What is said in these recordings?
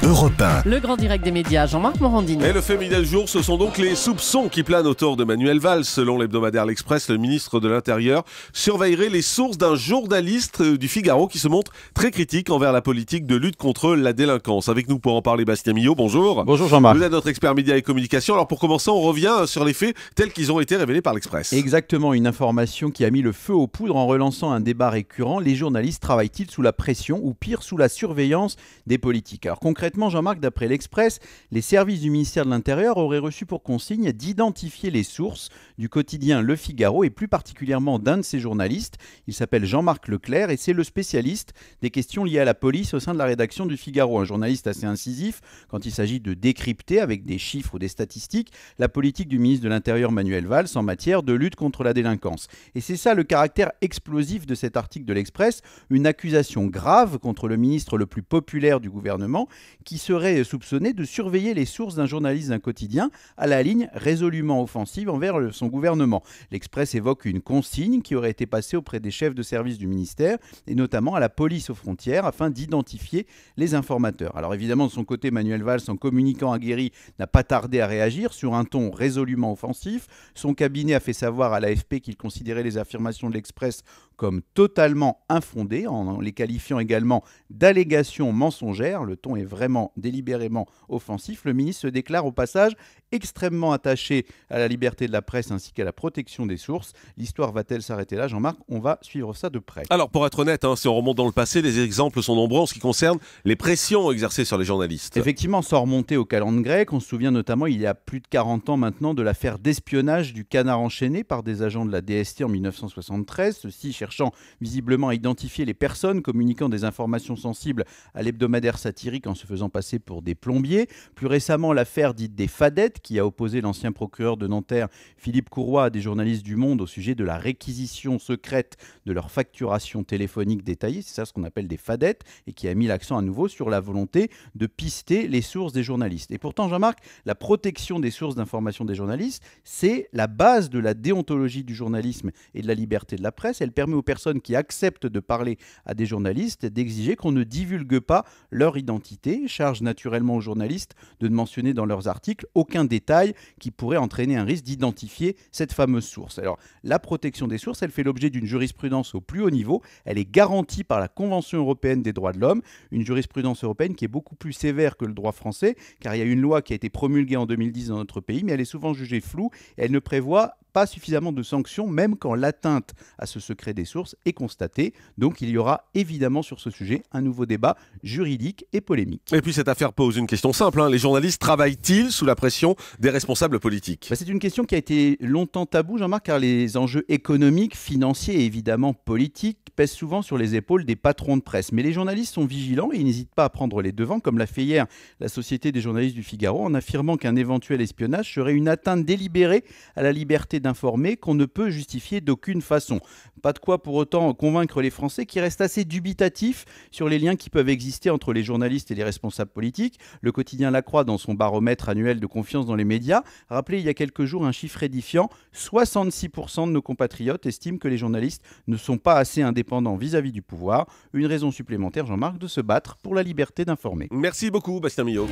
Europe 1. Le grand direct des médias, Jean-Marc Morandini. Et le fait midi du jour, ce sont donc les soupçons qui planent autour de Manuel Valls. Selon l'hebdomadaire L'Express, le ministre de l'Intérieur surveillerait les sources d'un journaliste du Figaro qui se montre très critique envers la politique de lutte contre la délinquance. Avec nous pour en parler, Bastien Millot, bonjour. Bonjour Jean-Marc. Vous êtes notre expert médias et communication. Alors pour commencer, on revient sur les faits tels qu'ils ont été révélés par l'Express. Exactement, une information qui a mis le feu aux poudres en relançant un débat récurrent. Les journalistes travaillent-ils sous la pression ou pire sous la surveillance des politiques? Alors concrètement, Jean-Marc, d'après l'Express, les services du ministère de l'Intérieur auraient reçu pour consigne d'identifier les sources du quotidien Le Figaro et plus particulièrement d'un de ses journalistes. Il s'appelle Jean-Marc Leclerc et c'est le spécialiste des questions liées à la police au sein de la rédaction du Figaro. Un journaliste assez incisif quand il s'agit de décrypter avec des chiffres ou des statistiques la politique du ministre de l'Intérieur Manuel Valls en matière de lutte contre la délinquance. Et c'est ça le caractère explosif de cet article de l'Express, une accusation grave contre le ministre le plus populaire du gouvernement qui serait soupçonné de surveiller les sources d'un journaliste d'un quotidien à la ligne résolument offensive envers son gouvernement. L'Express évoque une consigne qui aurait été passée auprès des chefs de service du ministère et notamment à la police aux frontières afin d'identifier les informateurs. Alors évidemment, de son côté, Manuel Valls, en communiquant aguerri, n'a pas tardé à réagir sur un ton résolument offensif. Son cabinet a fait savoir à l'AFP qu'il considérait les affirmations de l'Express comme totalement infondées, en les qualifiant également d'allégations mensongères. Le ton est vraiment délibérément offensif. Le ministre se déclare au passage extrêmement attaché à la liberté de la presse ainsi qu'à la protection des sources. L'histoire va-t-elle s'arrêter là, Jean-Marc? On va suivre ça de près. Alors pour être honnête, si on remonte dans le passé, les exemples sont nombreux en ce qui concerne les pressions exercées sur les journalistes. Effectivement, sans remonter aux calendes grecques, on se souvient notamment il y a plus de 40 ans maintenant de l'affaire d'espionnage du Canard enchaîné par des agents de la DST en 1973, ceux-ci cherchant visiblement à identifier les personnes communiquant des informations sensibles à l'hebdomadaire satirique en se faisant passer pour des plombiers. Plus récemment, l'affaire dite des Fadettes qui a opposé l'ancien procureur de Nanterre Philippe Courroy à des journalistes du Monde au sujet de la réquisition secrète de leur facturation téléphonique détaillée, c'est ça ce qu'on appelle des Fadettes, et qui a mis l'accent à nouveau sur la volonté de pister les sources des journalistes. Et pourtant, Jean-Marc, la protection des sources d'information des journalistes, c'est la base de la déontologie du journalisme et de la liberté de la presse. Elle permet aux personnes qui acceptent de parler à des journalistes d'exiger qu'on ne divulgue pas leur identité, charge naturellement aux journalistes de ne mentionner dans leurs articles aucun détail qui pourrait entraîner un risque d'identifier cette fameuse source. Alors, la protection des sources, elle fait l'objet d'une jurisprudence au plus haut niveau. Elle est garantie par la Convention européenne des droits de l'homme, une jurisprudence européenne qui est beaucoup plus sévère que le droit français, car il y a une loi qui a été promulguée en 2010 dans notre pays, mais elle est souvent jugée floue et elle ne prévoit pas suffisamment de sanctions, même quand l'atteinte à ce secret des sources est constatée. Donc il y aura évidemment sur ce sujet un nouveau débat juridique et polémique. Et puis cette affaire pose une question simple, les journalistes travaillent-ils sous la pression des responsables politiques? C'est une question qui a été longtemps taboue, Jean-Marc, car les enjeux économiques, financiers et évidemment politiques pèsent souvent sur les épaules des patrons de presse. Mais les journalistes sont vigilants et ils n'hésitent pas à prendre les devants, comme l'a fait hier la Société des journalistes du Figaro, en affirmant qu'un éventuel espionnage serait une atteinte délibérée à la liberté d'informer qu'on ne peut justifier d'aucune façon. Pas de quoi pour autant convaincre les Français qui restent assez dubitatifs sur les liens qui peuvent exister entre les journalistes et les responsables politiques. Le quotidien La Croix, dans son baromètre annuel de confiance dans les médias, rappelait il y a quelques jours un chiffre édifiant. 66% de nos compatriotes estiment que les journalistes ne sont pas assez indépendants vis-à-vis du pouvoir. Une raison supplémentaire, Jean-Marc, de se battre pour la liberté d'informer. Merci beaucoup, Bastien Millot.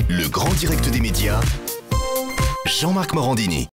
Le grand direct des médias, Jean-Marc Morandini.